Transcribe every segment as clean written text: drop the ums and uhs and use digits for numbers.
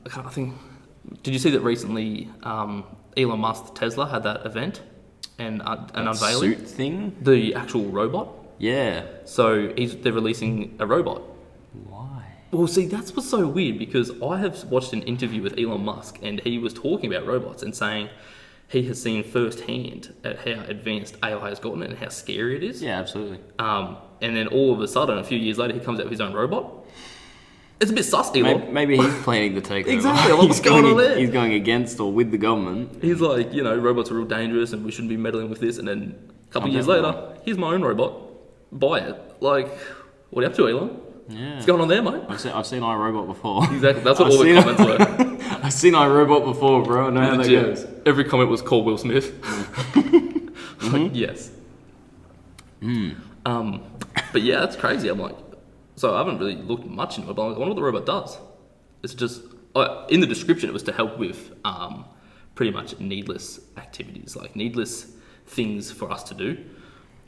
I think. Did you see that recently? Elon Musk, Tesla, had that event and an unveiling suit thing. The actual robot. Yeah. So they're releasing a robot. Why? Well, see, that's what's so weird because I have watched an interview with Elon Musk and he was talking about robots and saying he has seen firsthand at how advanced AI has gotten and how scary it is. Yeah, absolutely. And then all of a sudden, a few years later, he comes out with his own robot. It's a bit sus, Elon. Maybe he's planning to take over. Exactly. Like, what's going on there? He's going against or with the government. He's like, robots are real dangerous and we shouldn't be meddling with this. And then a couple of years later, here's my own robot. Buy it. Like, what are you up to, Elon? Yeah. What's going on there, mate? I've seen iRobot before. Exactly. That's what all the comments were. I've seen iRobot before, bro. I know how that goes. Every comment was called Will Smith. Like, yes. But yeah, that's crazy. I'm like, so I haven't really looked much into it, but I wonder what the robot does. It's just, in the description, it was to help with pretty much needless activities, like needless things for us to do.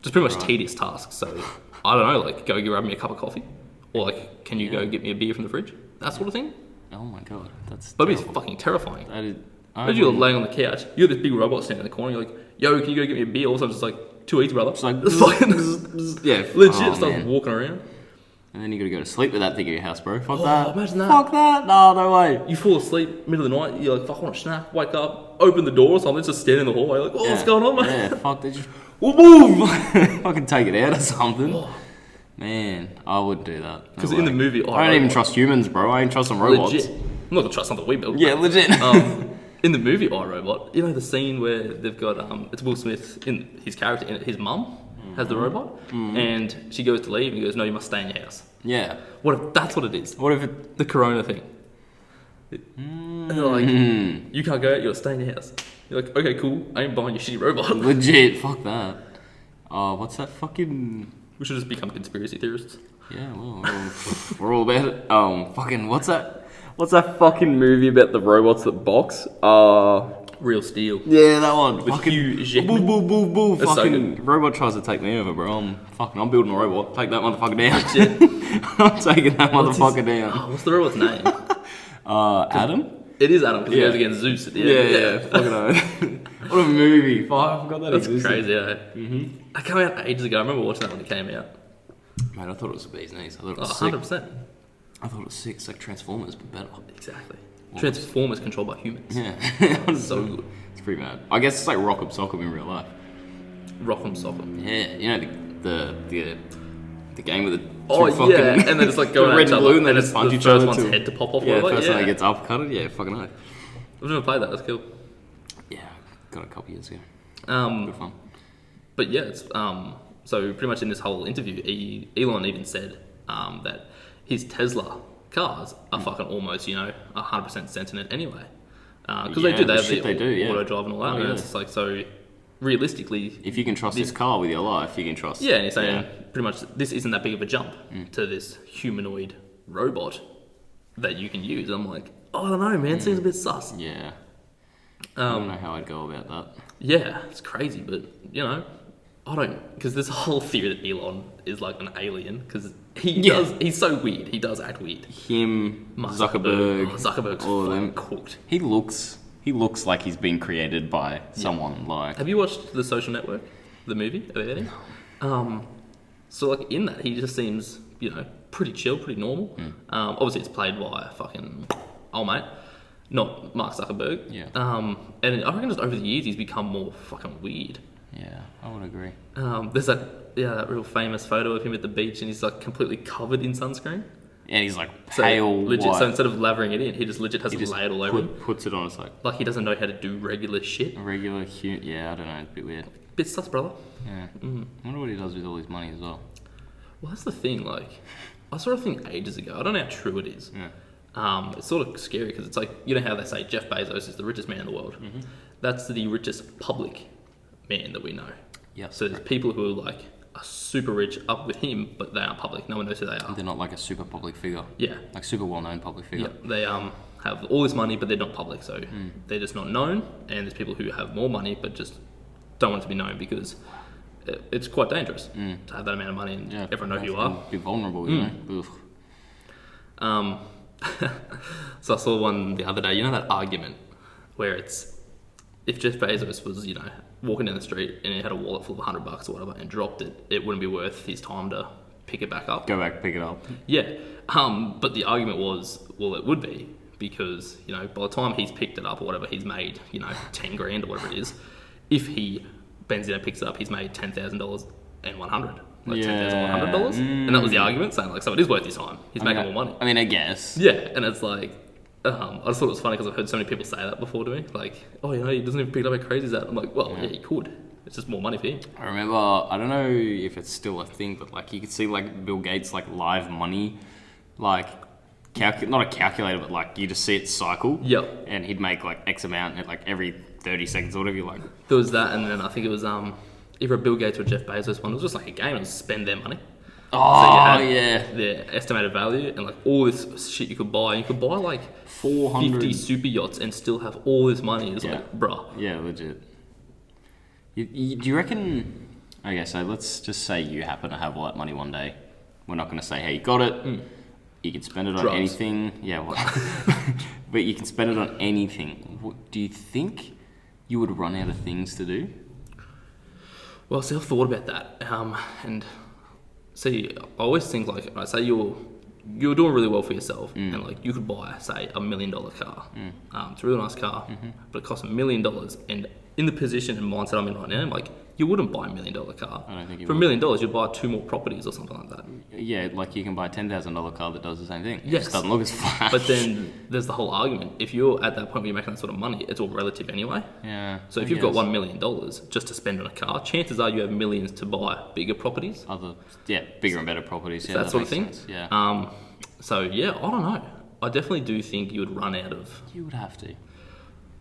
Just pretty much tedious tasks. So, I don't know, like go grab me a cup of coffee. Or like, can you go get me a beer from the fridge? That sort of thing. Oh my god, that's That'd be fucking terrifying. That is... Imagine you're laying on the couch, you got this big robot standing in the corner, you're like, yo, can you go get me a beer? All of a sudden, it's like, 2 eats, brother. It's like... yeah, legit, starts walking around. And then you gotta go to sleep with that thing in your house, bro. Fuck that. Imagine that. Fuck that. No way. You fall asleep, middle of the night, you're like, fuck, I want a snack, wake up, open the door or something, it's just standing in the hallway, like, what's going on, mate? Yeah, fuck, they just... Move! Fucking take it out or something. Man, I wouldn't do that. Because in the movie... I don't even trust humans, bro. I ain't trust some robots. Legit. I'm not gonna trust something we built. Yeah, legit. In the movie iRobot, the scene where they've got it's Will Smith in his character in it. His mum has the robot, and she goes to leave, and he goes, "No, you must stay in your house." Yeah. What if that's what it is? What if the Corona thing? And they're like, "You can't go out. You gotta stay in your house." You're like, "Okay, cool. I ain't buying your shitty robot." Legit. Fuck that. Oh, what's that fucking? We should just become conspiracy theorists. Yeah, well, we're all about it. Fucking what's that? What's that fucking movie about the robots that box? Real Steel. Yeah, that one. With fucking Hugh Jackman. Boo. That's fucking so robot tries to take me over, bro. I'm building a robot. Take that motherfucker down. I'm taking that motherfucker down. What's the robot's name? Adam? It is Adam, because he goes against Zeus at the end. Yeah. Fucking what a movie. Fuck, I forgot that That's existed. crazy, That came out ages ago. I remember watching that when it came out. Man, I thought it was a bee's knees. I thought it was 100%. I thought it was sick. It's like Transformers, but better. Exactly. Transformers controlled by humans. Yeah. So good. It's pretty mad. I guess it's like Rock'em Sock'em in real life. Rock'em Sock'em. Yeah, you know the game with the and then it's like going the at red each and other, blue, and then and it's it's punch the each first other one's till- head to pop off. Yeah, like, first one that gets upcutted. Yeah, fucking nice. I've never played that. That's cool. Yeah, got a couple years ago. Good fun. But yeah, it's so pretty much in this whole interview, Elon even said that his Tesla cars are fucking almost 100% sentient anyway, because they have the auto drive and all that. And it's just like, so realistically, if you can trust this car with your life, you can trust. Yeah, and he's saying pretty much this isn't that big of a jump to this humanoid robot that you can use. I'm like, I don't know, man. Seems a bit sus. Yeah. I don't know how I'd go about that. Yeah, it's crazy, but I don't, because this whole theory that Elon is like an alien, because he's so weird. He does act weird. Him, Zuckerberg, Zuckerberg's all of them cooked. He looks like he's been created by someone like. Have you watched The Social Network, the movie about him? So like in that, he just seems pretty chill, pretty normal. Obviously, it's played by a fucking old mate, not Mark Zuckerberg. Yeah. And I reckon just over the years, he's become more fucking weird. Yeah, I would agree. There's that real famous photo of him at the beach, and he's like completely covered in sunscreen. And he's like pale legit, white. So instead of lathering it in, he just legit has it laid all over him. Puts it on. It's like he doesn't know how to do regular shit. Yeah, I don't know. It's a bit weird. Bit sus, brother. Yeah. I wonder what he does with all his money as well. Well, that's the thing. Like, I saw a thing ages ago. I don't know how true it is. Yeah. It's sort of scary because it's like, how they say Jeff Bezos is the richest man in the world. That's the richest public man that we know. Yeah. So there's people who are like are super rich up with him, but they aren't public. No one knows who they are. They're not like a super public figure. Yeah. Like super well-known public figure. Yeah. They have all this money, but they're not public. So they're just not known. And there's people who have more money, but just don't want it to be known because it's quite dangerous to have that amount of money and everyone know who you are. Be vulnerable, you know. So I saw one the other day. You know that argument where it's if Jeff Bezos was, walking down the street and he had a wallet full of $100 or whatever and dropped it, it wouldn't be worth his time to pick it back up. Go back, pick it up. Yeah. But the argument was, well, it would be because, by the time he's picked it up or whatever, he's made, 10 grand or whatever it is. If he bends it and picks it up, he's made $10,000 and 100. Like $10,100. And that was the argument, saying like, so it is worth his time. He's making more money. I mean, I guess. Yeah, and it's like, I just thought it was funny because I've heard so many people say that before to me. Like, oh, he doesn't even pick it up, how crazy is that? I'm like, well, yeah, he could. It's just more money for him. I remember, I don't know if it's still a thing, but like you could see like Bill Gates like live money, like not a calculator, but like you just see it cycle. Yep. And he'd make like X amount at like every 30 seconds or whatever. You're like, there was that, and then I think it was either a Bill Gates or a Jeff Bezos one. It was just like a game. It was spend their money. oh So you yeah, had their estimated value and like all this shit you could buy. You could buy like 50 super yachts and still have all this money. It's like, bruh. Yeah, legit. Do you reckon? Okay, so let's just say you happen to have all that money one day. We're not going to say how you got it. You can spend it on anything. Yeah, well, but you can spend it on anything. Do you think you would run out of things to do? Well, see, I've thought about that. And see, I always think like, say you're doing really well for yourself, and like you could buy, say, $1 million car. It's a really nice car, but it costs $1 million. And in the position and mindset I'm in right now, like you wouldn't buy $1 million car. I don't think you for would. $1 million, you'd buy 2 more properties or something like that. Yeah, like you can buy a $10,000 car that does the same thing. Yes. It just doesn't look as flash. But then there's the whole argument. If you're at that point where you're making that sort of money, it's all relative anyway. Yeah. So if you've got $1 million just to spend on a car, chances are you have millions to buy bigger properties. Bigger and better properties. Yeah, that sort of thing. Sense. Yeah. So yeah, I don't know. I definitely do think you would run out of. You would have to.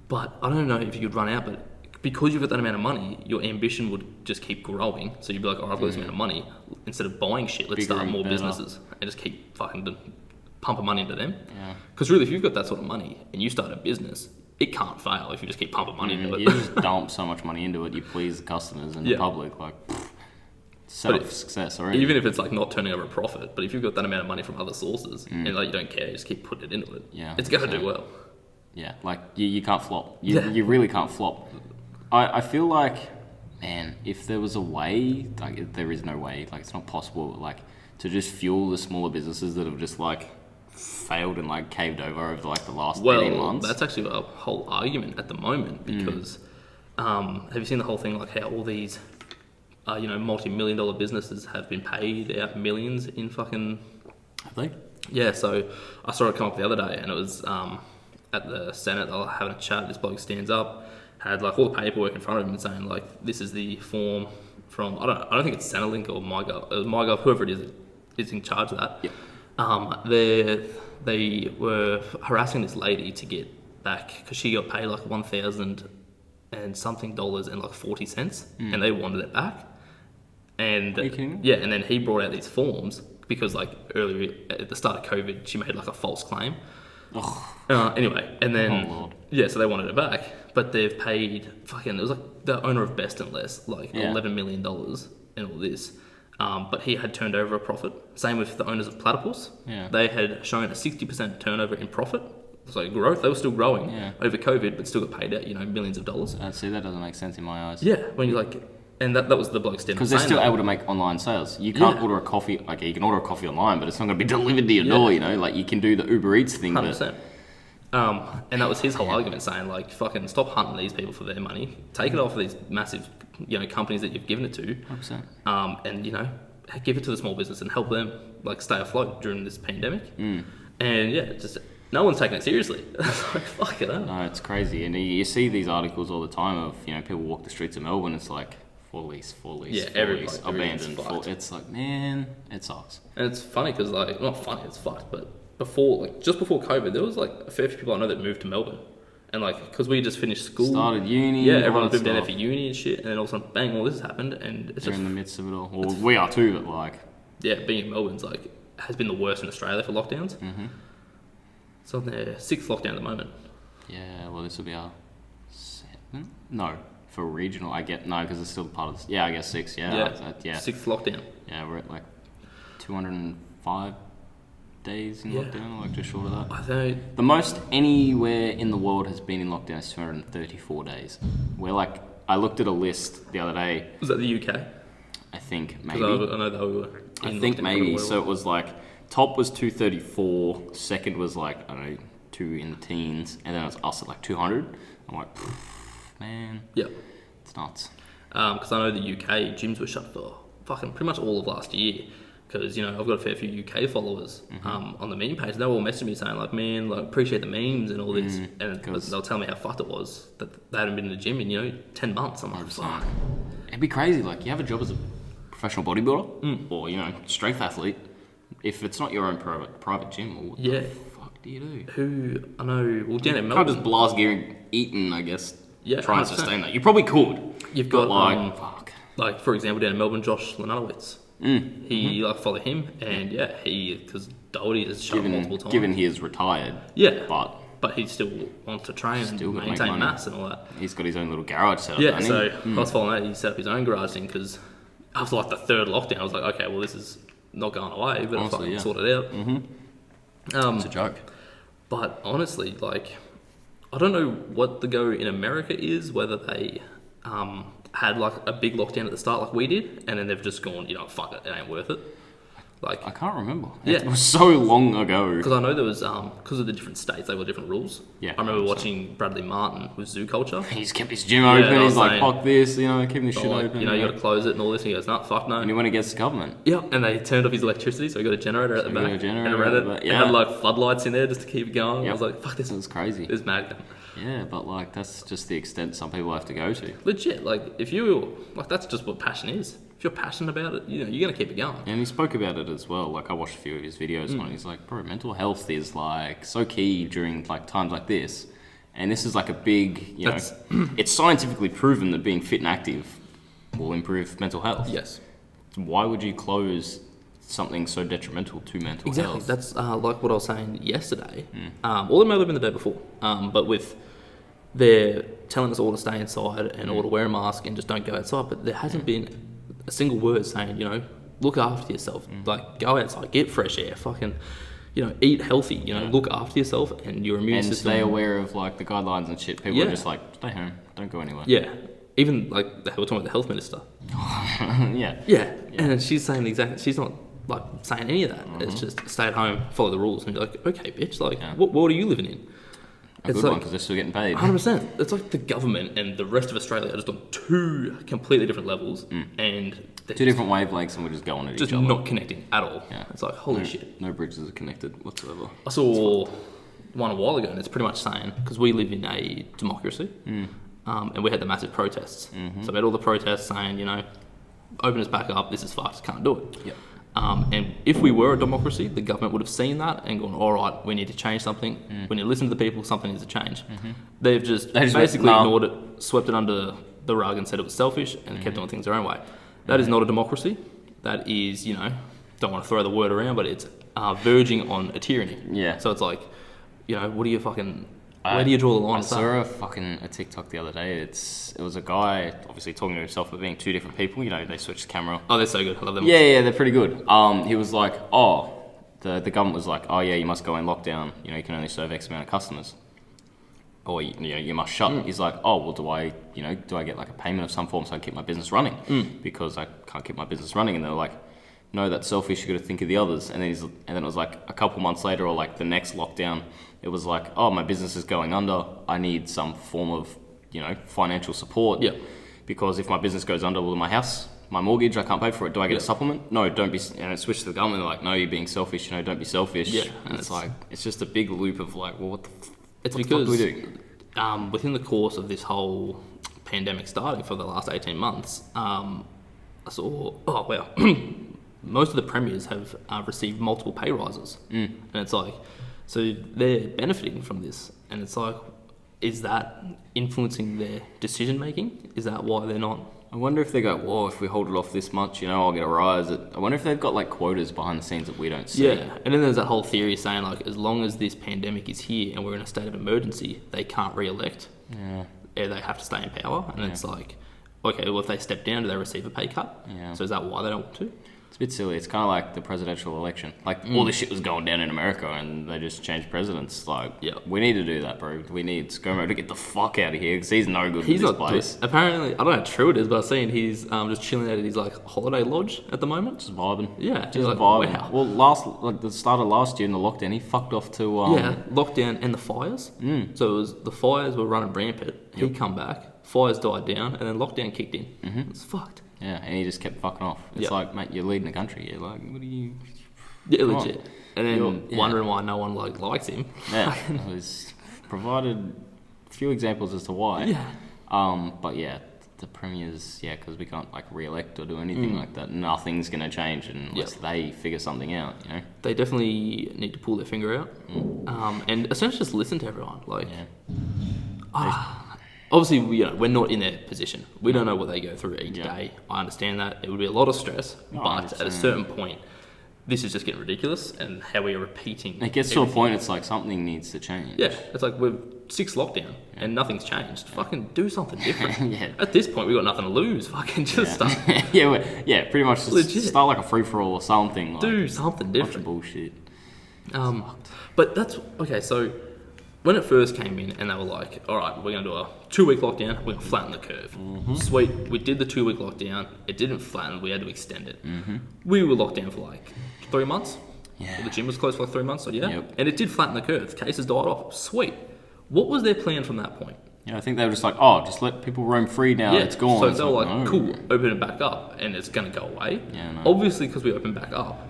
But I don't know if you could run out, but because you've got that amount of money, your ambition would just keep growing. So you'd be like, oh, I've got this amount of money. Instead of buying shit, let's Bigger start more better. businesses and just keep fucking pumping money into them. Yeah. Because really, if you've got that sort of money and you start a business, it can't fail if you just keep pumping money into it. You just dump so much money into it, you please the customers and the public. Like, success already. Even if it's like not turning over a profit, but if you've got that amount of money from other sources and like you don't care, you just keep putting it into it. Yeah, it's going to do well. Yeah, like you can't flop. You really can't flop. I feel like, man, if there was a way, like there is no way, like it's not possible, like to just fuel the smaller businesses that have just like failed and like caved over like the last 18 months. That's actually a whole argument at the moment because have you seen the whole thing like how all these multi-million dollar businesses have been paid out millions in fucking... Have they? Yeah, so I saw it come up the other day and it was at the Senate, they were having a chat, this bloke stands up, had like all the paperwork in front of him and saying like, this is the form from, I don't think it's Centrelink or MyGov, whoever it is in charge of that. Yeah. They were harassing this lady to get back because she got paid like $1,000 and something dollars and like 40 cents and they wanted it back. And yeah, and then he brought out these forms because like earlier at the start of COVID, she made like a false claim. Anyway, and then so they wanted it back, but they've paid fucking, it was like the owner of Best and Less, like $11 million and all this. But he had turned over a profit. Same with the owners of Platypus. Yeah. They had shown a 60% turnover in profit. So growth, they were still growing over COVID, but still got paid out, millions of dollars. See, that doesn't make sense in my eyes. Yeah, when you like, and that was the bloke's standard. Because they're still able to make online sales. You can't order a coffee, like you can order a coffee online, but it's not going to be delivered to your door, like you can do the Uber Eats thing. 100%. And that was his whole argument, saying like, fucking stop hunting these people for their money, take it off of these massive, companies that you've given it to, 100%. And give it to the small business and help them like stay afloat during this pandemic. And just no one's taking it seriously. Like, fuck it up. No, it's crazy, and you see these articles all the time of people walk the streets of Melbourne. It's like for lease, everybody's abandoned. It's like, man, it sucks. And it's funny because like, not funny, it's fucked, but just before COVID, there was like a fair few people I know that moved to Melbourne. And like, because we just finished school. Started uni. Yeah, everyone moved down there for uni and shit. And then all of a sudden, bang, all this has happened. And it's They're in the midst of it all. Well, we are too, but like... Yeah, being in Melbourne's like, has been the worst in Australia for lockdowns. It's on their 6th lockdown at the moment. Yeah, well, this will be our 7th? No, for regional, because it's still part of this. Yeah, I guess 6, yeah. 6th lockdown. Yeah, we're at like 205 days in lockdown, like just short of that. I think The most anywhere in the world has been in lockdown is 234 days. We're like, I looked at a list the other day. was that the UK? I think 'Cause maybe. I know they were. I think maybe. So it was like, top was 234, second was like, I don't know, 2 in the teens, and then it was us at like 200. I'm like, man, Yeah. it's nuts. Because I know the UK gyms were shut for fucking pretty much all of last year. Because, you know, I've got a fair few UK followers on the meme page. They were all messaging me saying, like, man, like, appreciate the memes and all this. And they'll tell me how fucked it was that they hadn't been in the gym in, you know, 10 months. I'm like, fuck. It'd be crazy. Like, you have a job as a professional bodybuilder or, you know, strength athlete. If it's not your own private gym, well, what the fuck do you do? Who, I know, well, down in You can't Melbourne. just blast gear and eating, I guess. Yeah, try and 100%. sustain that. You probably could. You've got, like, fuck. Like, for example, down in Melbourne, Josh Lenalowitz. He, like, followed him. And, yeah, because Doherty has shut multiple times. Given he is retired. Yeah. But he still wants to train Still and gotta make maintain money. mass and all that. he's got his own little garage set up. Yeah, doesn't so he? I was following that. He set up his own garage thing because after like the third lockdown, I was like, okay, well, this is not going away, but Honestly, I'll yeah. sort it out. It's a joke. But honestly, like, I don't know what the go in America is, whether they had like a big lockdown at the start like we did, and then they've just gone, you know, fuck it, it ain't worth it. Like, I can't remember. Yeah. It was so long ago. because I know there was, because of the different states, they were different rules. Yeah, I remember 100%. watching Bradley Martin with Zoo Culture. He's kept his gym Yeah, open. I was He's like, saying- fuck this, you know, keeping this shit Like, open. you know, you got to close it and all this. And he goes, nah, fuck no. And he went against the government. Yeah, and they turned off his electricity, so he got a generator at the he got back. a generator and ran at it. the back, And yeah. had like floodlights in there just to keep it going. I Yep. was like, fuck, this This is crazy. is mad. Yeah, but like, that's just the extent some people have to go to. Legit, like, if you, like, that's just what passion is. If you're passionate about it, you know, you're going to keep it going. And he spoke about it as well. Like, I watched a few of his videos on it. He's like, bro, mental health is like so key during like times like this. And this is like a big, you know, That's- it's scientifically proven that being fit and active will improve mental health. Yes. Why would you close something so detrimental to mental Exactly. health? That's like what I was saying yesterday. Or it may have been the day before. But with they're telling us all to stay inside and all to wear a mask and just don't go outside. But there hasn't been a single word saying, you know, look after yourself. Like, go outside, get fresh air, fucking, you know, eat healthy. You know, look after yourself and your immune And system. stay aware of like the guidelines and shit. People Yeah. are just like, stay home, don't go anywhere. Yeah. Even like they were talking about the health minister. Yeah. Yeah. And she's saying the exact. She's not like saying any of that. It's just stay at home, follow the rules, and you're like, okay, bitch. Like, what world are you living in? A good one because they're still getting paid. 100%. It's like the government and the rest of Australia are just on two completely different levels, and they're Two different wavelengths and we're just going at just each other. not connecting at all. Yeah. It's like, holy shit. No bridges are connected whatsoever. I saw one a while ago, and it's pretty much saying, because we live in a democracy, and we had the massive protests. So we had all the protests saying, you know, open us back up, this is fucked, can't do it. Yep. And if we were a democracy, the government would have seen that and gone, all right, we need to change something. We need to listen to the people, something needs to change. They just basically went, ignored it, swept it under the rug and said it was selfish and kept doing things their own way. That is not a democracy. That is, you know, don't want to throw the word around, but it's verging on a tyranny. Yeah. So it's like, you know, what do you fucking... Where do you draw the line? I saw a TikTok the other day. It was a guy obviously talking to himself but being two different people. You know, they switched the camera. Oh, they're so good. I love them. Yeah, they're pretty good. He was like, the government was like, oh yeah, you must go in lockdown. You know, you can only serve X amount of customers. Or, you know, you must shut. He's like, oh, well, do I get like a payment of some form so I can keep my business running? Because I can't keep my business running. And they're like, no, that's selfish. You got to think of the others. And then it was like a couple months later, or like the next lockdown, it was like, oh, my business is going under. I need some form of, you know, financial support. Yeah. Because if my business goes under, well, my house, my mortgage, I can't pay for it. Do I get a supplement? No, don't be. And it switched to the government. They're like, no, you're being selfish. You know, don't be selfish. Yeah. And it's like, it's just a big loop of like, well, It's what because the fuck do we do? Within the course of this whole pandemic starting for the last 18 months, I saw, oh, wow, most of the premiers have received multiple pay rises. And it's like, so they're benefiting from this. And it's like, is that influencing their decision making? Is that why they're not? I wonder if they go, well, if we hold it off this much, you know, I'll get a rise. I wonder if they've got like quotas behind the scenes that we don't see. Yeah, and then there's that whole theory saying like, as long as this pandemic is here and we're in a state of emergency, they can't re-elect. Yeah. They have to stay in power. And it's like, okay, well, if they step down, do they receive a pay cut? Yeah. So is that why they don't want to? It's a bit silly. It's kind of like the presidential election. Like, all this shit was going down in America and they just changed presidents. Like, we need to do that, bro. We need ScoMo to get the fuck out of here because he's no good in this place. Apparently, I don't know how true it is, but I've seen he's just chilling out at his, like, holiday lodge at the moment. Just vibing. Yeah. Just like, vibing. Wow. Well, the start of last year in the lockdown, he fucked off to... lockdown and the fires. So it was the fires were running rampant. He come back, fires died down, and then lockdown kicked in. It's fucked. Yeah, and he just kept fucking off. It's like, mate, you're leading the country. You're like, what are you... Yeah, legit. On. And then wondering why no one likes him. Yeah, I was provided a few examples as to why. Yeah. But yeah, the premiers, because we can't like re-elect or do anything like that. Nothing's gonna change unless they figure something out. You know. They definitely need to pull their finger out, and essentially just listen to everyone. Like, obviously, we're not in their position. We don't know what they go through each day. I understand that. It would be a lot of stress, but at a certain point, this is just getting ridiculous, and how we are repeating. It gets to a point, it's like something needs to change. Yeah, it's like we're 6 lockdown, and nothing's changed. Fucking do something different. At this point, we've got nothing to lose. Fucking just start. Pretty much just start like a free-for-all or something. Like, do something different. Bullshit. But that's... Okay, so... When it first came in and they were like, all right, we're going to do a 2-week lockdown, we're going to flatten the curve. Sweet, we did the 2-week lockdown, it didn't flatten, we had to extend it. We were locked down for like 3 months. Yeah. The gym was closed for like 3 months, and it did flatten the curve. Cases died off. Sweet. What was their plan from that point? Yeah, I think they were just like, just let people roam free now, it's gone. So they were like, cool, open it back up and it's going to go away. Obviously, because we opened back up,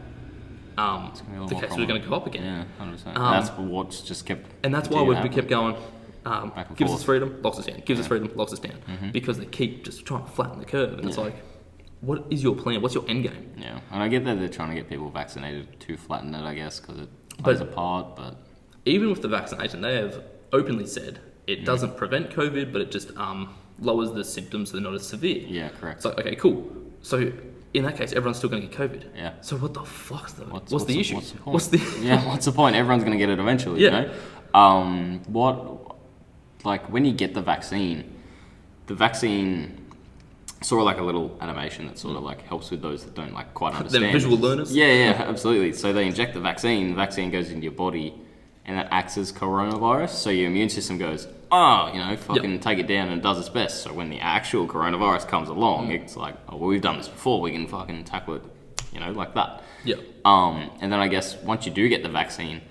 the cases were going to go up again. Yeah, 100%. That's what's just kept... And that's why we kept going, gives us freedom, locks us down. Gives us freedom, locks us down. Because they keep just trying to flatten the curve. And it's like, what is your plan? What's your end game? Yeah, and I get that they're trying to get people vaccinated to flatten it, I guess, because it plays a part, but... Even with the vaccination, they have openly said it doesn't prevent COVID, but it just lowers the symptoms so they're not as severe. Yeah, correct. So, okay, cool. So... In that case, everyone's still going to get COVID. Yeah. So what the fuck's the... What's the issue? What's the point? Everyone's going to get it eventually, you know? Like, when you get the vaccine sort of like a little animation that sort of like helps with those that don't like quite understand. They're visual learners? Yeah, absolutely. So they inject the vaccine goes into your body, and that acts as coronavirus. So your immune system goes, take it down and it does its best. So when the actual coronavirus comes along, it's like, we've done this before, we can fucking tackle it, like that. Yeah. And then I guess once you do get the vaccine,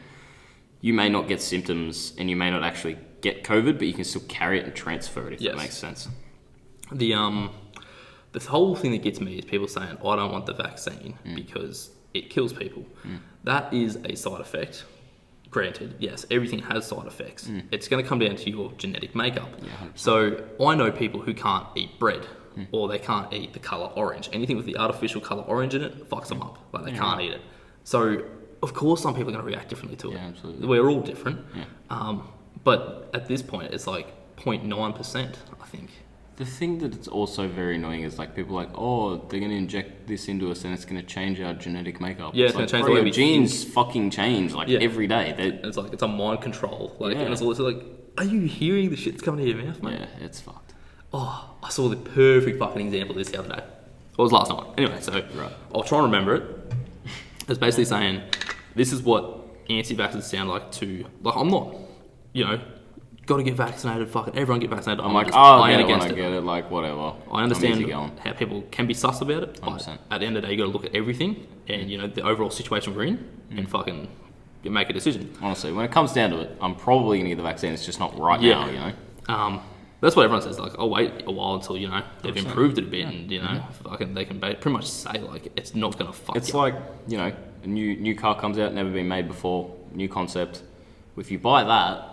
you may not get symptoms and you may not actually get COVID, but you can still carry it and transfer it, if that makes sense. The whole thing that gets me is people saying, I don't want the vaccine because it kills people. That is a side effect. Granted, yes, everything has side effects. It's going to come down to your genetic makeup. So I know people who can't eat bread or they can't eat the colour orange. Anything with the artificial colour orange in it fucks them up. Like, they can't eat it. So, of course, some people are going to react differently to it. Yeah, absolutely. We're all different. But at this point, it's like 0.9%, I think. The thing that it's also very annoying is like people are like, they're going to inject this into us and it's going to change our genetic makeup. Yeah, it's going to change the way we genes fucking change every day. It's like, it's a mind control. And it's also like, are you hearing the shit that's coming out of your mouth, mate? Yeah, it's fucked. I saw the perfect fucking example of this the other day. It was last night. Anyway, so I'll try and remember it. It's basically saying, this is what anti-vaxxers sound like to... Like, I'm not, got to get vaccinated, fucking everyone get vaccinated. I'm like, I get it, like, whatever. I understand how people can be sus about it, but 100%. At the end of the day, you got to look at everything and, the overall situation we're in and fucking make a decision. Honestly, when it comes down to it, I'm probably going to get the vaccine, it's just not right now, That's what everyone says, like, I'll wait a while until, they've improved it a bit and, fucking they can pretty much say, like, it's not going to fuck It's like, a new car comes out, never been made before, new concept. If you buy that,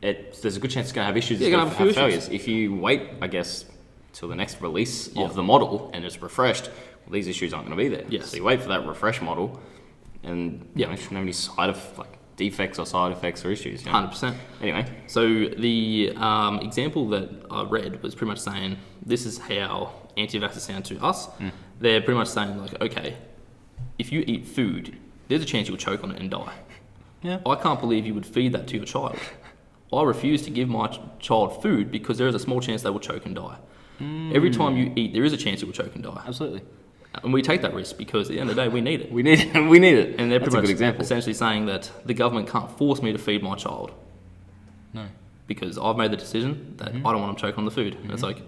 there's a good chance it's going to have issues. Yeah, it's going to have failures. If you wait, I guess, till the next release of the model and it's refreshed, these issues aren't going to be there. Yes. So you wait for that refresh model, and you shouldn't have any defects or side effects or issues. 100%. Anyway, so the example that I read was pretty much saying this is how anti-vaxxers sound to us. They're pretty much saying like, okay, if you eat food, there's a chance you'll choke on it and die. Yeah. I can't believe you would feed that to your child. I refuse to give my child food because there is a small chance they will choke and die. Every time you eat, there is a chance you will choke and die. Absolutely. And we take that risk because at the end of the day, we need it. We need it. And they're That's pretty a much good example. essentially saying that the government can't force me to feed my child. No. Because I've made the decision that I don't want them choking on the food. And it's like,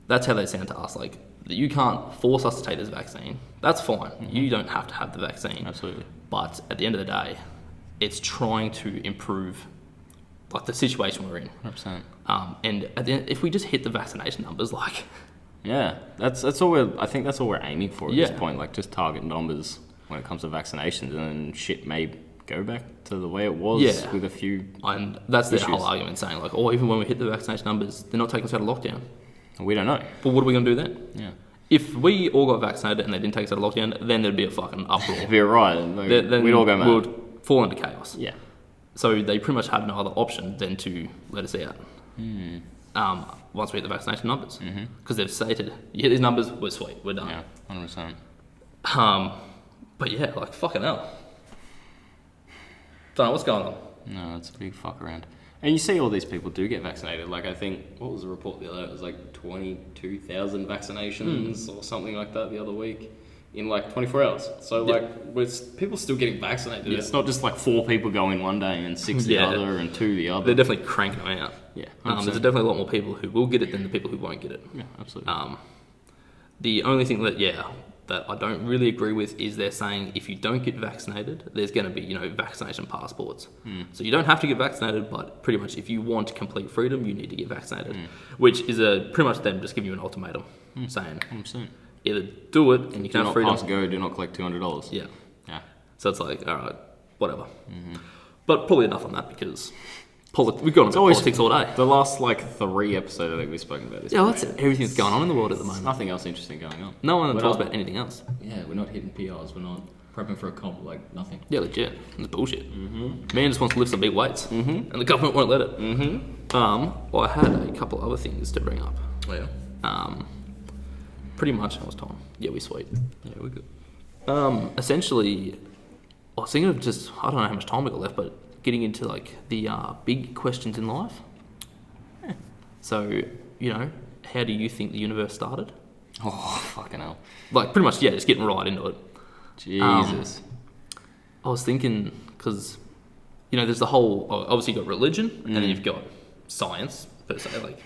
that's how they sound to us. Like, you can't force us to take this vaccine. That's fine. You don't have to have the vaccine. Absolutely. But at the end of the day, it's trying to improve like the situation we're in. 100%. And at the end, if we just hit the vaccination numbers, like... Yeah, that's all I think that's all we're aiming for at this point. Like, just target numbers when it comes to vaccinations, and then shit may go back to the way it was with a few. And that's their issues. whole argument, saying like, oh, even when we hit the vaccination numbers, they're not taking us out of lockdown. We don't know. But what are we going to do then? Yeah. If we all got vaccinated and they didn't take us out of lockdown, then there'd be a fucking uproar. If you're right, then we'd all go mad. We'd fall into chaos. Yeah. So they pretty much have no other option than to let us out. Once we hit the vaccination numbers. Because they've stated, you hit these numbers, we're sweet, we're done. Yeah, 100%. But yeah, like, fucking hell. Don't know what's going on. No, it's a big fuck around. And you see all these people do get vaccinated. Like, I think, what was the report the other day? It was like 22,000 vaccinations or something like that the other week in like 24 hours. So, like, with people still getting vaccinated. Yeah. It's not just like 4 people go in one day and 6 the other and 2 the other. They're definitely cranking them out. Yeah. There's definitely a lot more people who will get it than the people who won't get it. Yeah, absolutely. The only thing that I don't really agree with is they're saying if you don't get vaccinated, there's going to be, vaccination passports. So you don't have to get vaccinated, but pretty much if you want complete freedom, you need to get vaccinated, which is pretty much them just giving you an ultimatum, saying 100%. either do it and you can have freedom. Do not pass go, do not collect $200. Yeah. Yeah. So it's like, all right, whatever. But probably enough on that because we've gone on politics all day. The last 3 episodes I think we've spoken about this. Yeah, that's everything that's going on in the world at the moment. Nothing else interesting going on. No one talks about anything else. Yeah, we're not hitting PRs, we're not prepping for a comp, nothing. Yeah, legit. It's bullshit. Man just wants to lift some big weights, and the government won't let it. Well, I had a couple other things to bring up. Oh, yeah? Pretty much, I was told. Yeah, we're sweet. Yeah, we're good. Essentially, I was thinking of just, I don't know how much time we got left, but getting into the big questions in life. Yeah. So, how do you think the universe started? Oh, fucking hell. Like, pretty much, just getting right into it. Jesus. I was thinking, because, there's the whole, obviously you've got religion, and then you've got science, per se,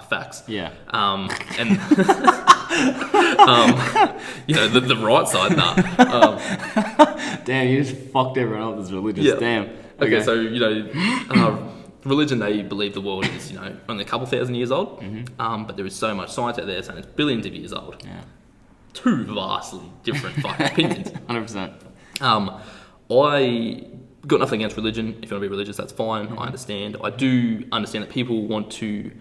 facts. Yeah. And, the right side, nah. Damn, you just fucked everyone up that's religious. Yeah. Damn. Okay, so, religion, they believe the world is, only a couple thousand years old, but there is so much science out there saying it's billions of years old. Yeah. 2 vastly different fucking opinions. 100%. I got nothing against religion. If you want to be religious, that's fine. I understand. I do understand that people want to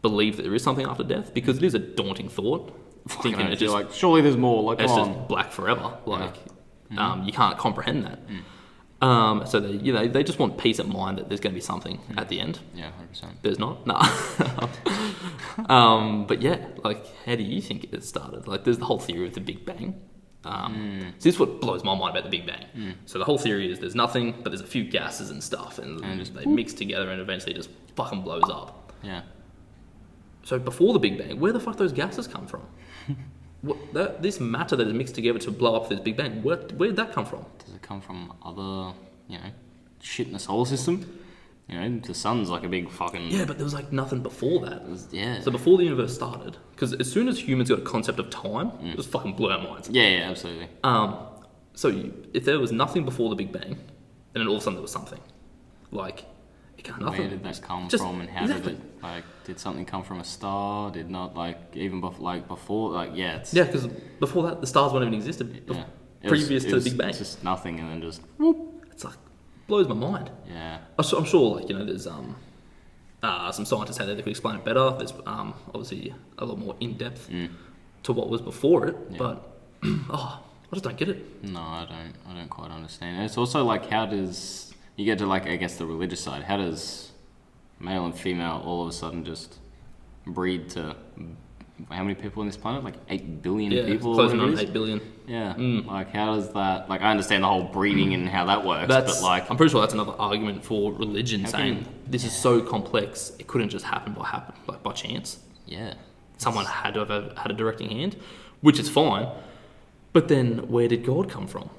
believe that there is something after death because it is a daunting thought. Thinking it's just surely there's more. it's just black forever. You can't comprehend that. So they just want peace of mind that there's going to be something at the end. Yeah, 100%. There's not. No. But yeah, how do you think it started? There's the whole theory of the Big Bang. So this is what blows my mind about the Big Bang. So the whole theory is there's nothing, but there's a few gases and stuff, and they mix together and eventually just fucking blows up. Yeah. So before the Big Bang, where the fuck those gases come from? This matter that is mixed together to blow up this Big Bang, where did that come from? Does it come from other, shit in the solar system? The sun's like a big fucking... Yeah, but there was nothing before that. Yeah. So before the universe started, because as soon as humans got a concept of time, it just fucking blew our minds. Yeah, absolutely. So if there was nothing before the Big Bang, and then all of a sudden there was something, it can't nothing. Where did that come from, and how did it? Did something come from a star? Did not even before? Yeah, it's... Yeah, because before that the stars weren't even existed. Yeah. Previous to the Big Bang, it's just nothing, and then just whoop. It's blows my mind. Yeah. I'm sure there's some scientists out there that could explain it better. There's obviously a lot more in depth to what was before it, but I just don't get it. No, I don't quite understand. And it's also how does you get to I guess the religious side? How does male and female all of a sudden just breed to how many people on this planet? 8 billion people? Closing on 8 billion. Yeah. How does that... I understand the whole breeding and how that works, but I'm pretty sure that's another argument for religion, saying this is so complex, it couldn't just happen by chance. Yeah. Someone had to have had a directing hand, which is fine. But then, where did God come from?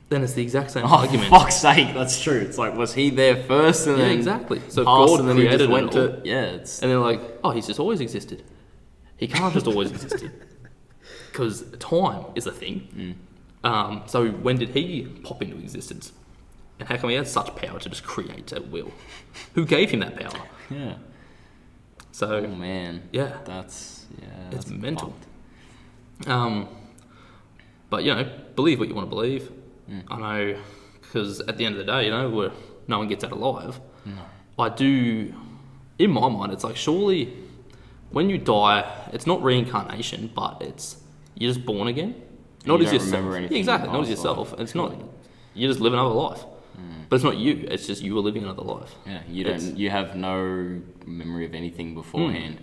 Then it's the exact same Oh, argument. for fuck's sake, that's true. It's like, was he there first and Yeah, then exactly. So passed God and then he created just went it all. to... Yeah, it's... And they're like, oh, he's just always existed. He can't just always existed. Because time is a thing. So when did he pop into existence? And how come he has such power to just create at will? Who gave him that power? Yeah. So, Oh, man. yeah. That's It's mental. fucked. But, believe what you want to believe. I know, because at the end of the day, no one gets out alive. No. I do, in my mind, it's like, surely when you die, it's not reincarnation, but it's, you're just born again. Not you as don't yourself. remember anything Yeah, exactly, in not as past yourself. life. It's not, you just live another life. But it's not you, it's just you are living another life. Yeah, you have no memory of anything beforehand.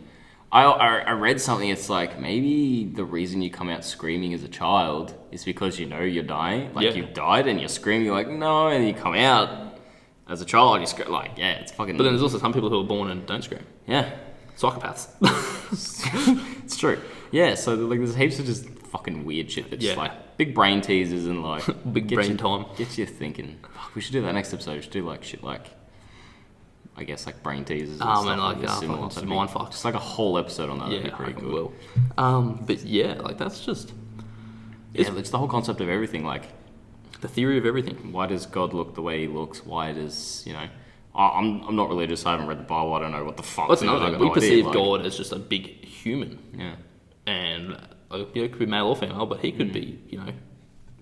I read something, it's like, maybe the reason you come out screaming as a child is because you're dying. Like, you've died and you're screaming, you're like, no, and you come out as a child, you scream, like, yeah, it's fucking... But then there's also some people who are born and don't scream. Yeah. Psychopaths. It's true. Yeah, so like there's heaps of just fucking weird shit that's just like big brain teasers and like... Big brain time. Gets you thinking. Fuck, we should do that next episode. We should do like shit like... I guess like brain teasers and stuff And like similar. fucking mind fucks. Just like a whole episode on that. That'd Yeah, be pretty I cool. will. But yeah, like that's just... Yeah, it's the whole concept of everything. Like, the theory of everything. why does God look the way he looks? Why does, I'm not religious. I haven't read the Bible. I don't know what the fuck. That's another I thing. got We no perceive idea, God as just a big human. Yeah. And it could be male or female, but he could be,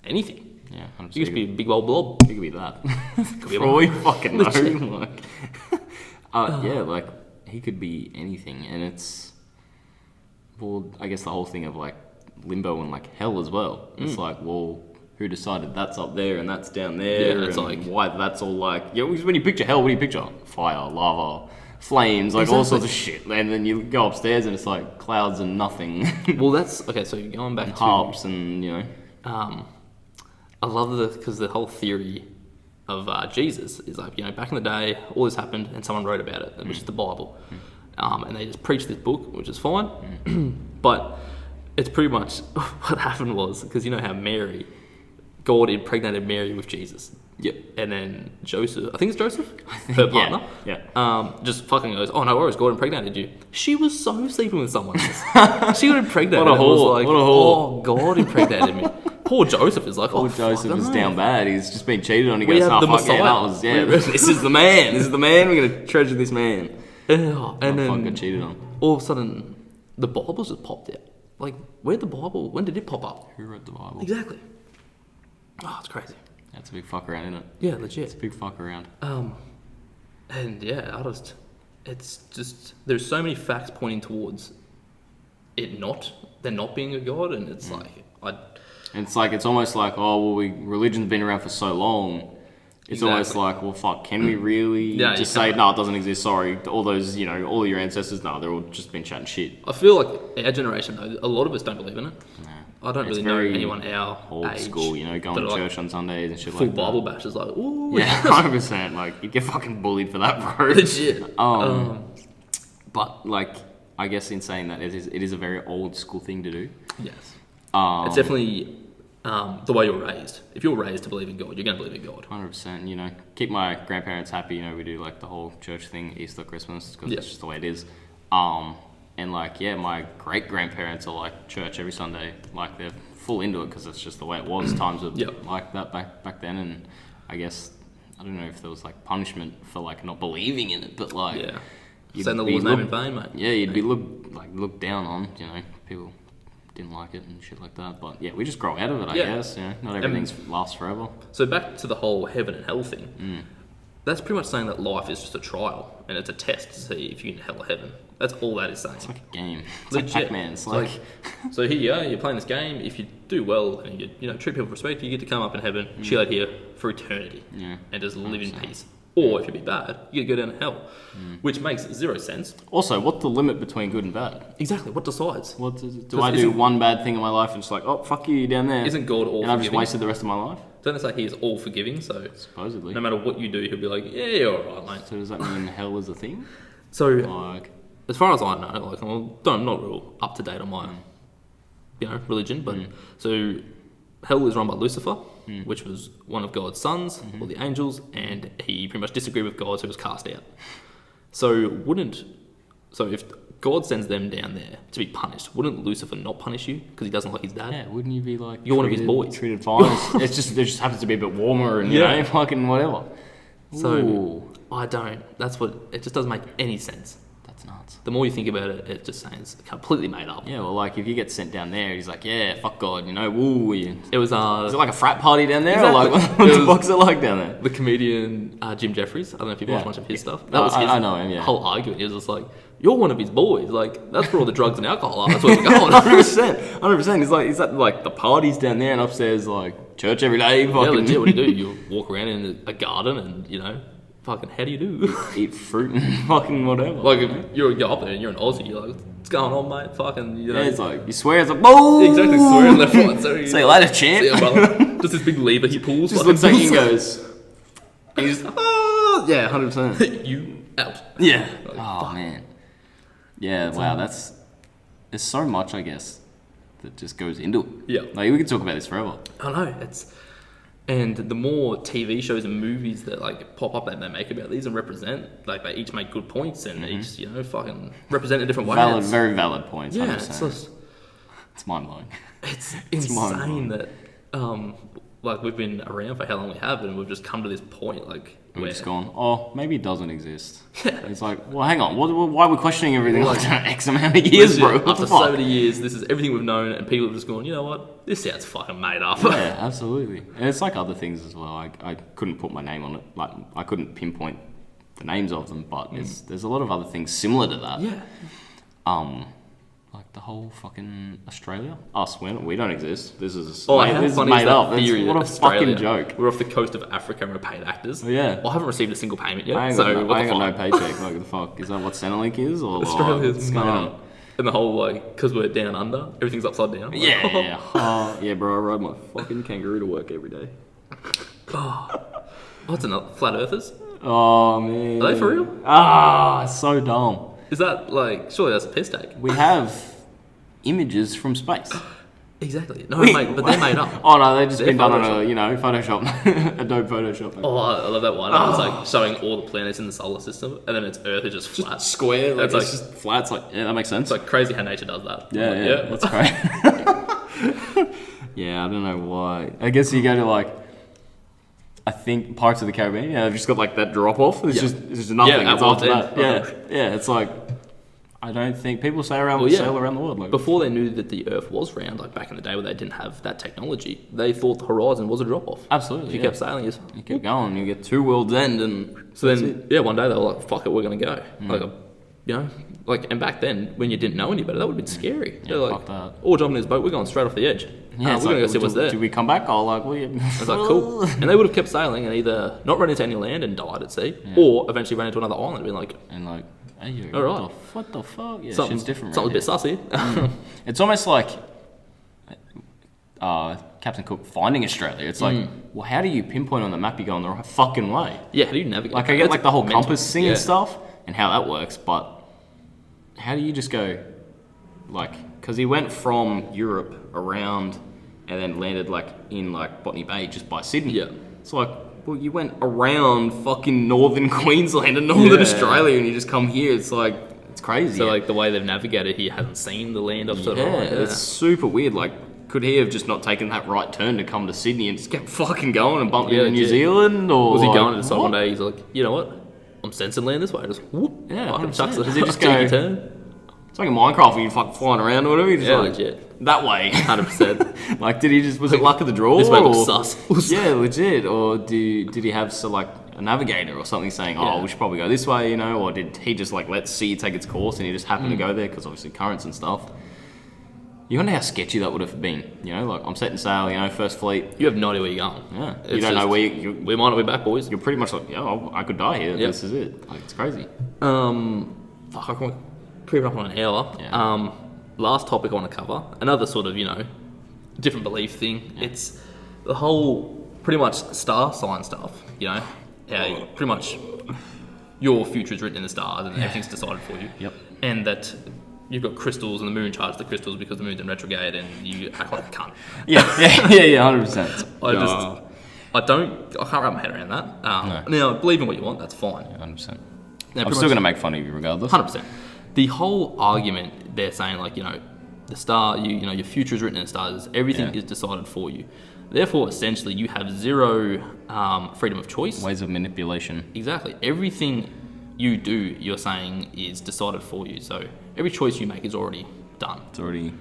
anything. Yeah. He could just be a big old blob. He could be that. Could be a For all we fucking know. Legit. Like, yeah, like he could be anything, and it's, well, I guess the whole thing of like limbo and like hell as well. It's like, well, who decided that's up there and that's down there? Yeah, it's and like- why that's all like, when you picture hell, what do you picture? Fire, lava, flames, like all Exactly. sorts of shit. And then you go upstairs and it's like clouds and nothing, Well, that's... Okay, so going back to... harps and I love because the whole theory of Jesus is like, back in the day, all this happened and someone wrote about it, which is the Bible. And they just preached this book, which is fine. But it's pretty much what happened was, because how Mary, God impregnated Mary with Jesus. Yep. And then Joseph, I think it's Joseph, her partner, just fucking goes, oh, no worries, God impregnated you. She was so sleeping with someone else. She got impregnated. What a and was whore, like, what a whore. oh, God impregnated me. Poor Joseph is like, Poor oh, Joseph fuck, is I down know. bad. He's just been cheated on. He We goes, have oh, the fuck, yeah, that was, Messiah. this is the man. This is the man. We're going to treasure this man. Yeah, and Fuck, got then cheated on. all of a sudden, the Bible's just popped out. Like, where'd the Bible, when did it pop up? Who wrote the Bible? Exactly. Oh, it's crazy. That's a big fuck around, isn't it? Yeah, It's a legit. big fuck around. And yeah, it's just, there's so many facts pointing towards there not being a God, and it's like, And it's like, it's almost like, oh, well, religion's been around for so long. It's almost Exactly. like, well, fuck, can we really Yeah, just you say, can't. no, it doesn't exist, sorry. All those, all of your ancestors, no, they're all just been chatting shit. I feel like our generation, though, a lot of us don't believe in it. I don't It's really know very anyone our Old age school, going that to are like church on Sundays and shit full like Bible that. bash is like, ooh. Yeah, 100%. Like, you get fucking bullied for that, bro. Legit. But, like, I guess in saying that, it is a very old school thing to do. Yes. It's definitely the way you're raised. If you're raised to believe in God, you're going to believe in God. 100%, keep my grandparents happy, we do like the whole church thing, Easter, Christmas, because it's just the way it is. And like, yeah, my great grandparents are like church every Sunday, like they're full into it because it's just the way it was. Times were like that back then, and I guess I don't know if there was like punishment for like not believing in it, but like saying the Lord's name in vain, mate. Yeah, you'd be looked down on, people didn't like it and shit like that. But yeah, we just grow out of it, I guess. Not everything lasts forever. So back to the whole heaven and hell thing. That's pretty much saying that life is just a trial and it's a test to see if you can hell or heaven. That's all that is saying. It's like a game. It's Legit. like Pac-Man. It's like so here you are, you're playing this game. If you do well and you treat people with respect, you get to come up in heaven, chill out here for eternity, and just live in peace. Or if you be bad, you get to go down to hell, which makes zero sense. Also, what's the limit between good and bad? Exactly. What decides? Do I do one bad thing in my life and just like, oh, fuck you, you're down there? Isn't God all and I've just forgiving? wasted the rest of my life? Don't they say he is all forgiving? So Supposedly. no matter what you do, he'll be like, yeah, you're alright, mate. So does that mean hell is a thing? So Like, as far as I know, like I'm not real up to date on my religion, but so hell is run by Lucifer, which was one of God's sons, or the angels, and he pretty much disagreed with God, so he was cast out. So if God sends them down there to be punished, wouldn't Lucifer not punish you because he doesn't like his dad? Yeah, wouldn't you be like you're one of his boys, treated fine? It just happens to be a bit warmer and you know, fucking whatever. So I don't. That's what it just doesn't make any sense. That's nuts. The more you think about it, it just sounds completely made up. Yeah, well, like if you get sent down there, he's like, yeah, fuck God, you know, woo. It was is it like a frat party down there, exactly. or like what the fuck's it like down there? The comedian Jim Jeffries. I don't know if you've watched much of his stuff. That was his I know him. Yeah. Whole argument. He was just like, "You're one of his boys. Like that's where all the drugs and alcohol are. That's where we're going." 100%. It's like, is that like the parties down there and upstairs like church every day? Yeah, legit. What do? You walk around in a garden and you know. Fucking, how do you do? Eat fruit and fucking whatever. Like, if you're up there and you're an Aussie, you're like, what's going on, mate? Fucking, you know. Yeah, it's like, you swear, it's like, boom! Exactly, swear in left, right, so say you later, champ. See ya, brother. Just this big lever he pulls. Just looks at you and goes, he's, yeah, 100%. You out. Yeah. Like, oh, man. Yeah, wow, there's so much, I guess, that just goes into it. Yeah. Like, we could talk about this forever. I know, and the more TV shows and movies that like pop up that they make about these and represent, like they each make good points and each, you know, fucking represent in different ways. Very valid points. Yeah, 100%. It's mind blowing. It's insane that like we've been around for how long we have and we've just come to this point like we've just gone, oh, maybe it doesn't exist. It's like, well, hang on, why are we questioning everything like X amount of years, bro? After so many years, this is everything we've known, and people have just gone, you know what? This sounds fucking made up. Yeah, absolutely. And it's like other things as well. I couldn't put my name on it. Like, I couldn't pinpoint the names of them, but there's a lot of other things similar to that. Yeah. Like the whole fucking Australia. Us, we don't exist. This is this is made up. What a fucking joke. We're off the coast of Africa and we're paid actors. Oh, yeah. Well, I haven't received a single payment yet. I ain't got no paycheck. Like, the fuck? Is that what Centrelink is? Or Australia's what's going on? And the whole, like, because we're down under, everything's upside down. Like, Yeah. Yeah, bro, I ride my fucking kangaroo to work every day. What's another? Flat Earthers? Oh, man. Are they for real? It's so dumb. Is that, like, surely that's a piss take. We have images from space. Exactly. No, mate, but they're made up. Oh, no, they've just been done on Photoshop. Adobe Photoshop. Oh, I love that one. It's like showing all the planets in the solar system, and then its Earth is just flat. Square. Like, it's just flat. It's like, yeah, that makes sense. It's like crazy how nature does that. Yeah, that's great. Yeah, I don't know why. I guess you go to, like, I think Pirates of the Caribbean, they've just got, like, that drop-off. It's just nothing. Yeah, it's after that. Yeah, it's like, I don't think people sail around the world. Like, before they knew that the Earth was round, like back in the day where they didn't have that technology, they thought the horizon was a drop-off. Absolutely. If you kept sailing, you kept going, you get to world's end, and so then, one day they were like, fuck it, we're going to go. Like, you know, like, and back then, when you didn't know any better, that would have been scary. Yeah, like, fuck that. Or jumping in his boat, we're going straight off the edge. Yeah, we're going to go see what's there. Do we come back? Oh, like, I was like, cool. And they would have kept sailing and either not run into any land and died at sea, or eventually ran into another island and been like, hey, all right. What the fuck? Yeah, something's different. Something's a bit sussy. It's almost like Captain Cook finding Australia. It's like, well, how do you pinpoint on the map you're going the right fucking way? Yeah, how do you navigate? Like, I get like the whole compass thing and stuff and how that works, but how do you just go, like, because he went from Europe around and then landed like in like Botany Bay just by Sydney. Yeah. It's like, well, you went around fucking northern Queensland and northern Australia and you just come here. It's like, it's crazy. So like the way they've navigated, he hasn't seen the land up to the right. Yeah, it's super weird. Like, could he have just not taken that right turn to come to Sydney and just kept fucking going and bumped into New Zealand? Or was he going to decide one day, he's like, you know what? I'm sensing land this way. Just whoop. Yeah, fucking chucks it. Does he just go turn? It's like in Minecraft when you fucking flying around or whatever. You just legit. That way. 100%. Like, did he just, was it luck of the draw? This way looks sus. Yeah, legit. Or did he have a navigator or something saying, we should probably go this way, you know? Or did he just like let sea take its course and he just happened to go there because obviously currents and stuff? You wonder how sketchy that would have been, you know? Like, I'm setting sail, you know, first fleet. You have no idea where you're going. Yeah. You don't know where we might not be back, boys. You're pretty much like, I could die here. Yep. This is it. Like, it's crazy. Fuck, I can't creep up on an hour. Yeah. Last topic I want to cover, another sort of, you know, different belief thing. Yeah. It's the whole pretty much star sign stuff, you know? How pretty much your future is written in the stars and everything's decided for you. Yep. And that you've got crystals and the moon charges the crystals because the moon's in retrograde and you act like a cunt. Yeah, 100%. I can't wrap my head around that. Now, believe in what you want, that's fine. Yeah, 100%. Now, I'm still going to make fun of you regardless. 100%. The whole argument they're saying, like, the star, your future is written in the stars. Everything is decided for you. Therefore, essentially, you have zero freedom of choice. Ways of manipulation. Exactly. Everything you do, you're saying, is decided for you. So every choice you make is already done. It's already...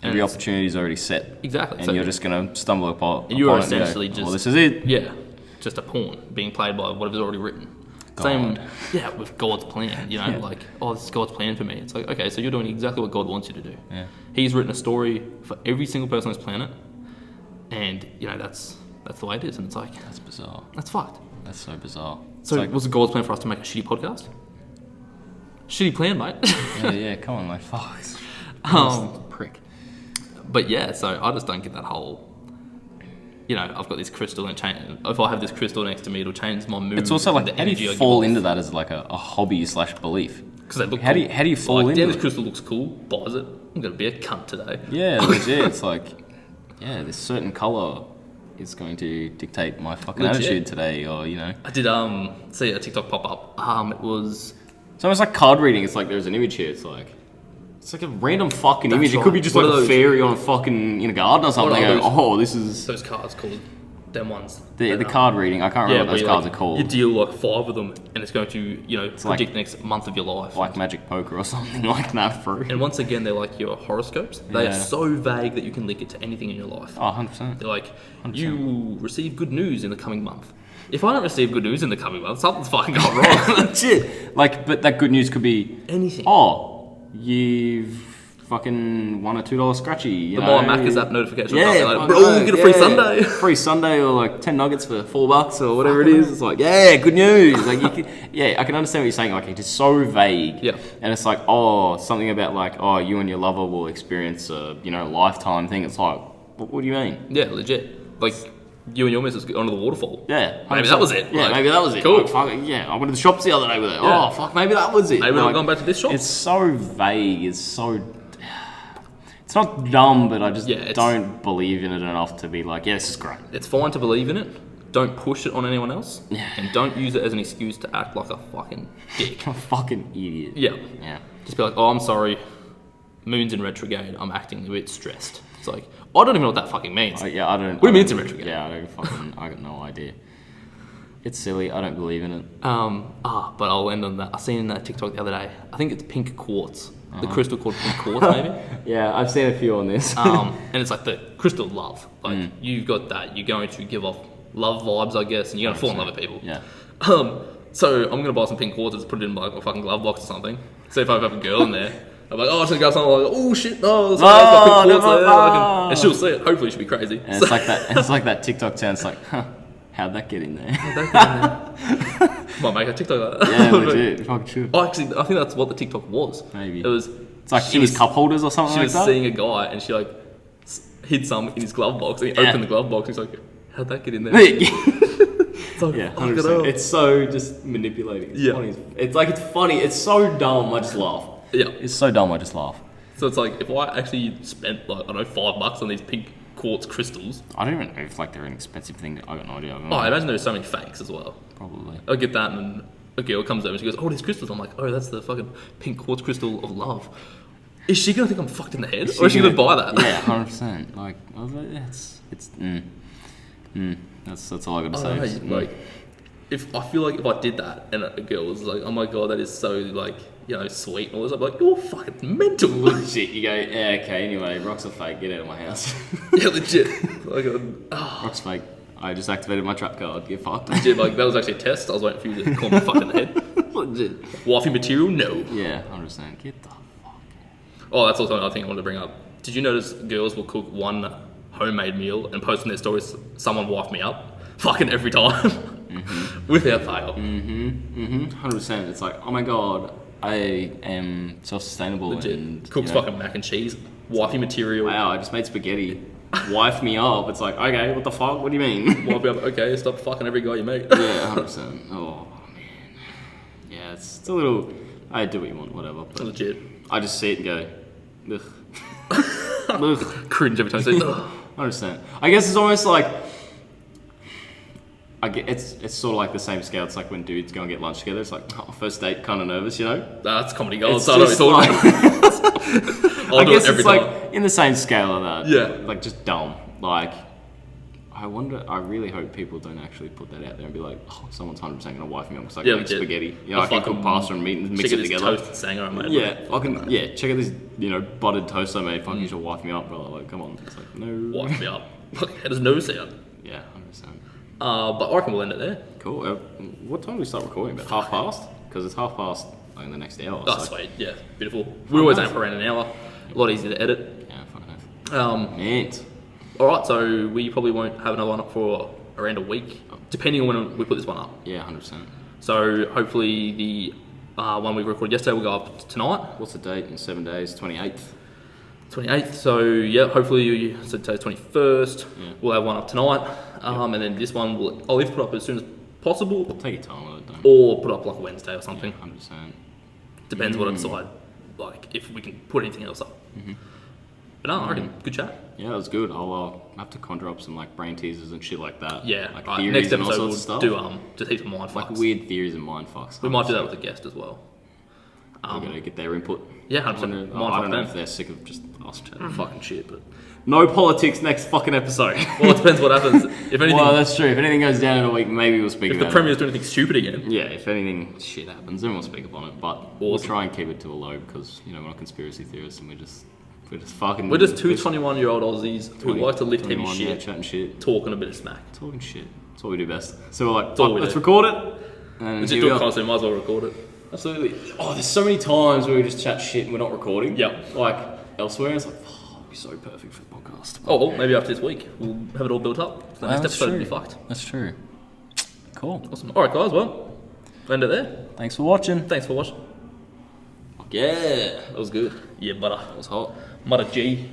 Every opportunity is already set. Exactly. And so you're just going to stumble upon it. You're essentially just... Well, this is it. Yeah. Just a pawn being played by whatever's already written. God. Same, with God's plan, like, this is God's plan for me. It's like, okay, so you're doing exactly what God wants you to do. Yeah. He's written a story for every single person on this planet, and, that's the way it is, and it's like... That's bizarre. That's fucked. That's so bizarre. So was it God's plan for us to make a shitty podcast? Shitty plan, mate. yeah, come on, mate. Fuck. Prick. But yeah, so I just don't get that whole... I've got this crystal and if I have this crystal next to me, it'll change my mood. It's also like, how do you fall into that as like a hobby / belief? Because they look how cool. How do you fall into damn, it? this crystal looks cool, buys it. I'm going to be a cunt today. Yeah, legit. It's like, this certain colour is going to dictate my fucking attitude today, or, I did see a TikTok pop up. It was... It's almost like card reading. It's like there's an image here. It's like a random fucking image. Right. It could be just What like a fairy on a fucking in a garden or something. This is those cards called them ones. The card reading. I can't remember what those cards are called. You deal like 5 of them, and it's going to predict like, the next month of your life. Like magic poker or something like that. And once again, they're like your horoscopes. They are so vague that you can link it to anything in your life. Oh, 100%. They're like, 100%. You will receive good news in the coming month. If I don't receive good news in the coming month, something's fucking gone wrong. Shit. But that good news could be anything. Oh, you've fucking won a $2 scratchy. My Macca's app notification. Yeah, like, bro, you get a free Sunday. Free Sunday, or like 10 nuggets for $4 or whatever it is. It's like, good news. Like, I can understand what you're saying. Like, it's just so vague. Yeah. And it's like, something about like, you and your lover will experience a lifetime thing. It's like, what do you mean? Yeah, legit. Like, you and your missus got onto the waterfall. Yeah. Maybe that was it. Yeah, maybe that was it. Cool. Like, fuck it, I went to the shops the other day with it. Yeah. Oh, fuck, maybe that was it. Maybe we're not going back to this shop. It's so vague. It's so... It's not dumb, but I just don't believe in it enough to be like, this is great. It's fine to believe in it. Don't push it on anyone else. Yeah. And don't use it as an excuse to act like a fucking dick. A fucking idiot. Yeah. Yeah. Just be like, I'm sorry. Moon's in retrograde. I'm acting a bit stressed. It's like, I don't even know what that fucking means. I don't... What do you mean it's in retrograde? Yeah, I got no idea. It's silly. I don't believe in it. But I'll end on that. I seen that TikTok the other day. I think it's pink quartz. The crystal called pink quartz, maybe. Yeah, I've seen a few on this. And it's like the crystal of love. Like, you've got that. You're going to give off love vibes, I guess, and you're going to fall in love with people. Yeah. So I'm going to buy some pink quartz, put it in my fucking glove box or something. See if I have a girl in there. I'm like, I should grab something. Like, oh shit, no, there's got pink quartz there. And she'll see it. Hopefully she'll be crazy. And it's like that. It's like that TikTok sounds like, how'd that get in there? Might make a TikTok like that. Yeah, legit. Fuck true. Oh, actually, I think that's what the TikTok was. Maybe. It was... It's like in his cup holders or something like that? She was seeing a guy and she like hid some in his glove box and he opened the glove box and he's like, how'd that get in there? It's like, 100%. It's so just manipulating. It's funny. It's like, it's funny. It's so dumb, I just laugh. Yeah. It's so dumb, I just laugh. So it's like, if I actually spent like, I don't know, $5 on these pink quartz crystals. I don't even know if like they're an expensive thing. I got no idea. I imagine there's so many fakes as well. Probably. I'll get that and then a girl comes over and she goes, oh, these crystals. I'm like, oh, that's the fucking pink quartz crystal of love. Is she going to think I'm fucked in the head? Or is she going to buy that? Yeah, 100%. Like, I was like, that's all I got to say. Like, I feel like if I did that and a girl was like, oh my god, that is so like, sweet and all this, I'm like, you're fucking mental. Legit, you go, yeah, okay, anyway, rocks are fake, get out of my house. Yeah, legit. Like, rocks fake. I just activated my trap card, get fucked. Legit, like, that was actually a test. I was waiting for you to call me fucked in the head. Legit. Wifey material? No. Yeah, 100%. Get the fuck. Oh, that's also another thing I wanted to bring up. Did you notice girls will cook one homemade meal and post in their stories, someone wifed me up? Fucking every time. Without fail. 100%. It's like, oh my god, I am self-sustainable. Legit. And cooks fucking mac and cheese. Wifey material. Wow, I just made spaghetti. Wife me up. It's like, okay, what the fuck? What do you mean? Wife me up. Okay, stop fucking every guy you meet. Yeah, 100%. Oh man. Yeah, it's a little I do what you want, whatever. But Legit. I just see it and go, ugh. Ugh. Cringe every time you say, ugh. I understand. I guess it's almost like, it's sort of like the same scale. It's like when dudes go and get lunch together. It's like, oh, first date, kind of nervous, you know? That's comedy gold. It's So I know what just you're like, talking about. I'll I do guess it every it's time. like in the same scale of that. Yeah. Like just dumb. Like, I really hope people don't actually put that out there and be like, oh, someone's 100% going to wife me up because I can make spaghetti. You know, I can cook pasta and meat and mix it together. Toast and sanger I made. Yeah, check out this, buttered toast I made. Fucking you should wife me up, brother. Like, come on. It's like, no. Wife me up. How does no sound? Yeah, 100%. But I reckon we'll end it there. Cool. What time do we start recording? About 5:30? Because it's 5:30 like, in the next hour. Oh, sweet. Yeah, beautiful. We always aim for around an hour. A lot easier to edit. Yeah, fucking Mint. Alright, so we probably won't have another one up for around a week, depending on when we put this one up. Yeah, 100%. So hopefully the one we recorded yesterday will go up tonight. What's the date in 7 days? 28th. 28th. So yeah, hopefully so today's 21st. Yeah. We'll have one up tonight, and then this one I'll either put up as soon as possible, Take your time with it, don't or put up like a Wednesday or something. 100%. Depends what I decide. Like if we can put anything else up. But no, I reckon good chat. Yeah, that was good. I'll have to conjure up some like brain teasers and shit like that. Yeah. Like Right, theories next and all episode sorts of we'll stuff. do just heaps of mind Like fucks. weird theories and mind fucks. We might do that with a guest as well. We're gonna get their input. Yeah, 100%. I don't know Mind if they're sick of just us chatting fucking shit, but no politics next fucking episode. Well, it depends what happens. If anything, Well, that's true. If anything goes down in a week, maybe we'll speak if the about Premier's doing anything stupid again. it. Yeah, if anything shit happens, then we'll speak upon it. But we'll try and keep it to a low because we're not conspiracy theorists and we're just fucking. We're just two 21-year-old Aussies who like to lift heavy 21, shit, yeah, chatting shit, talking a bit of smack. talking shit. That's what we do best. So we're like, all fuck, we let's do. record it. And Let's here just we do it are. constantly. Might as well record it. Absolutely. Oh, there's so many times where we just chat shit and we're not recording. Yep. Like elsewhere, it's like, oh, it'd be so perfect for the podcast. Oh, well, maybe after this week we'll have it all built up. The next that's episode will be true. fucked. That's true. Cool. Awesome. All right, guys. Well, end it there. Thanks for watching. Thanks for watching. Yeah, that was good. Yeah, butter. That was hot. Butter G.